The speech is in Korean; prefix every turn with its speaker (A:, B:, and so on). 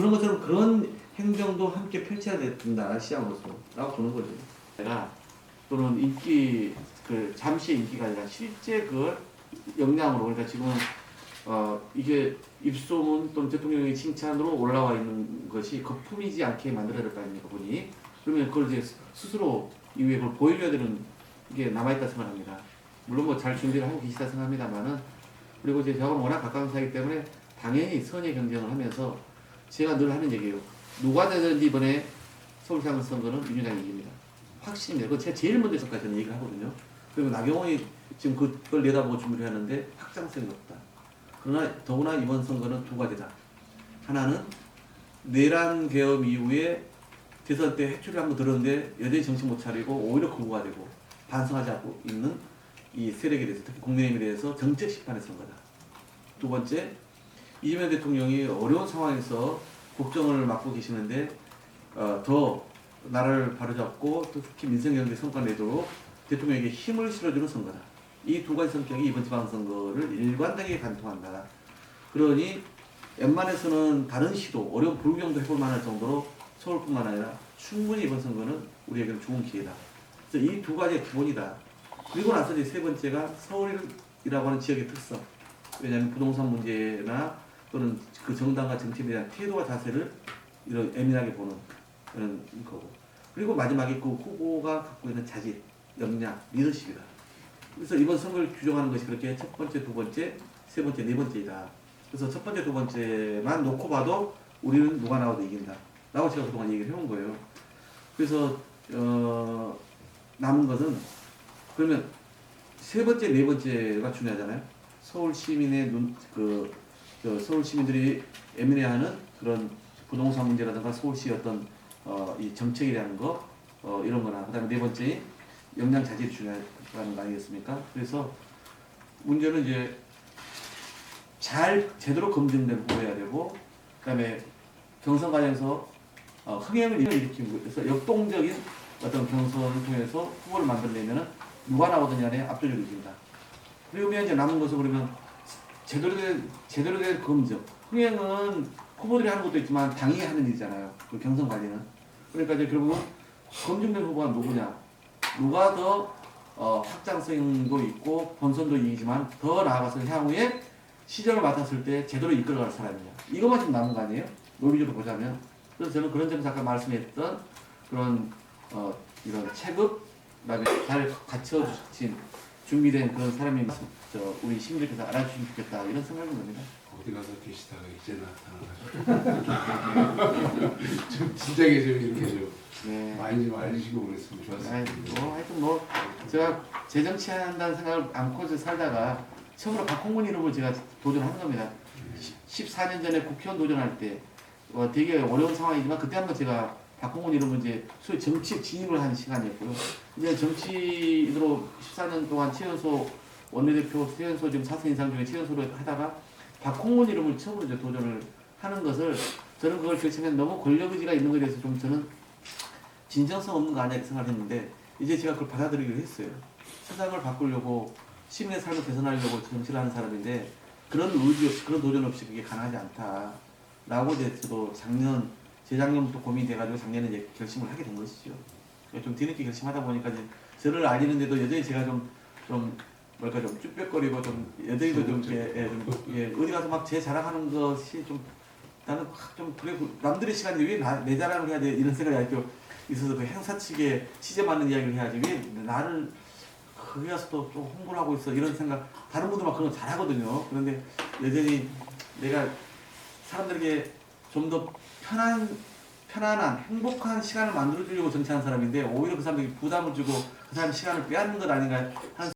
A: 그런 것처럼 그런 행정도 함께 펼쳐야 된다 시장으로서라고 보는 거죠.
B: 내가 또는 인기 그 잠시의 인기가 아니라 실제 그 역량으로 그러니까 지금 이게 입소문 또는 대통령의 칭찬으로 올라와 있는 것이 거품이지 않게 만들어야 될 거 아닙니까 본인이. 그러면 그걸 이제 스스로 이후에 그걸 보여줘야 되는 게 남아있다 생각합니다. 물론 뭐 잘 준비를 하고 계시다 생각합니다만은 그리고 이제 저하고는 워낙 가까운 사이기 때문에 당연히 선의 경쟁을 하면서 제가 늘 하는 얘기예요. 누가 되든지 이번에 서울시장 선거는 민주당이 이깁니다. 확신입니다. 그거 제가 제일 먼저 저까지 저는 얘기를 하거든요. 그리고 나경원이 지금 그걸 내다보고 준비를 하는데 확장성이 없다. 그러나 더구나 이번 선거는 두 가지다. 하나는 내란 개혁 이후에 대선 때 해초리를 한번 들었는데 여전히 정신 못 차리고 오히려 거부가 되고 반성하지 않고 있는 이 세력에 대해서 특히 국민의힘에 대해서 정책 심판의 선거다. 두 번째, 이재명 대통령이 어려운 상황에서 국정을 맡고 계시는데 더 나라를 바로잡고 또 특히 민생경제 성과 내도록 대통령에게 힘을 실어주는 선거다. 이 두 가지 성격이 이번 지방선거를 일관되게 관통한다. 그러니 웬만해서는 다른 시도, 어려운 불경도 해볼 만할 정도로 서울뿐만 아니라 충분히 이번 선거는 우리에게는 좋은 기회다. 그래서 이 두 가지의 기본이다. 그리고 나서 이제 세 번째가 서울이라고 하는 지역의 특성. 왜냐하면 부동산 문제나 또는 그 정당과 정치에 대한 태도와 자세를 이런 예민하게 보는 그런 거고. 그리고 마지막에 그 후보가 갖고 있는 자질, 역량, 리더십이다. 그래서 이번 선거를 규정하는 것이 그렇게 첫 번째, 두 번째, 세 번째, 네 번째이다. 그래서 첫 번째, 두 번째만 놓고 봐도 우리는 누가 나와도 이긴다. 라고 제가 그동안 얘기를 해온 거예요. 그래서 남은 것은 그러면 세 번째, 네 번째가 중요하잖아요. 서울 시민의 서울 시민들이 예민해하는 그런 부동산 문제라든가 서울시의 어떤 이 정책에 대한 거 이런 거나 그다음에 네 번째 역량 자질이 중요하다는 거 아니겠습니까? 그래서 문제는 이제 잘 제대로 검증된 후보여야 되고 그다음에 경선 과정에서 흥행을 일으키고 그래서 역동적인 어떤 경선을 통해서 후보를 만들려면은 누가 나오든 간에 압도적으로 이긴다. 그러면 이제 남은 것은 그러면 제대로 된 검증. 흥행은 후보들이 하는 것도 있지만 당이 하는 일이잖아요. 그 경선 관리는. 그러니까 이제 결국은 검증된 후보가 누구냐. 누가 더 확장성도 있고 본선도 이기지만 더 나아가서 향후에 시정을 맡았을 때 제대로 이끌어갈 사람이냐. 이것만 지금 남은 거 아니에요? 논리적으로 보자면. 그래서 저는 그런 점에서 아까 말씀했던 그런 이런 체급, 그다음에 잘 갖춰진 준비된 그런 사람이 우리 시민들께서 알아주시면 좋겠다 이런 생각인 겁니다.
C: 어디 가서 계시다가 이제 나타나가지고 좀 진작에 좀 이렇게 좀
B: 네.
C: 많이 좀 알리시고 그랬으면 좋았을 텐데.
B: 하여튼 뭐 제가 재정치한다는 생각을 안고 살다가 처음으로 박홍근 이름을 제가 도전한 겁니다. 14년 전에 국회의원 도전할 때 되게 어려운 상황이지만 그때 한번 제가 박홍근 이름을 이제 소위 정치 진입을 한 시간이었고요. 이제 정치인으로 14년 동안 최연소 원내대표, 최연소 지금 4선 이상 중에 최연소로 하다가 박홍근 이름을 처음으로 이제 도전을 하는 것을 저는 그걸 결심해 너무 권력 의지가 있는 것에 대해서 좀 저는 진정성 없는 거 아니야 이렇게 생각을 했는데 이제 제가 그걸 받아들이기로 했어요. 세상을 바꾸려고 시민의 삶을 개선하려고 정치를 하는 사람인데 그런 의지 없이 그런 도전 없이 그게 가능하지 않다라고 이제 저도 재작년부터 고민이 돼가지고 작년에 이제 결심을 하게 된 것이죠. 좀 뒤늦게 결심하다 보니까 이제 저를 알리는데도 여전히 제가 좀 쭈뼛거리고 좀 여전히도 좀 어디 가서 막 제 자랑하는 것이 좀 나는 좀 그래 남들의 시간에 왜 내 자랑을 해야 돼 이런 생각이 아직도 있어서 그 행사 측에 취재 받는 이야기를 해야지 왜 나를 거기 가서도 좀 홍보를 하고 있어 이런 생각 다른 분들 막 그런 거 잘하거든요. 그런데 여전히 내가 사람들에게 좀 더 편안한 행복한 시간을 만들어 주려고 정치하는 사람인데 오히려 그 사람들에게 부담을 주고 그 사람 시간을 빼앗는 것 아닌가 하는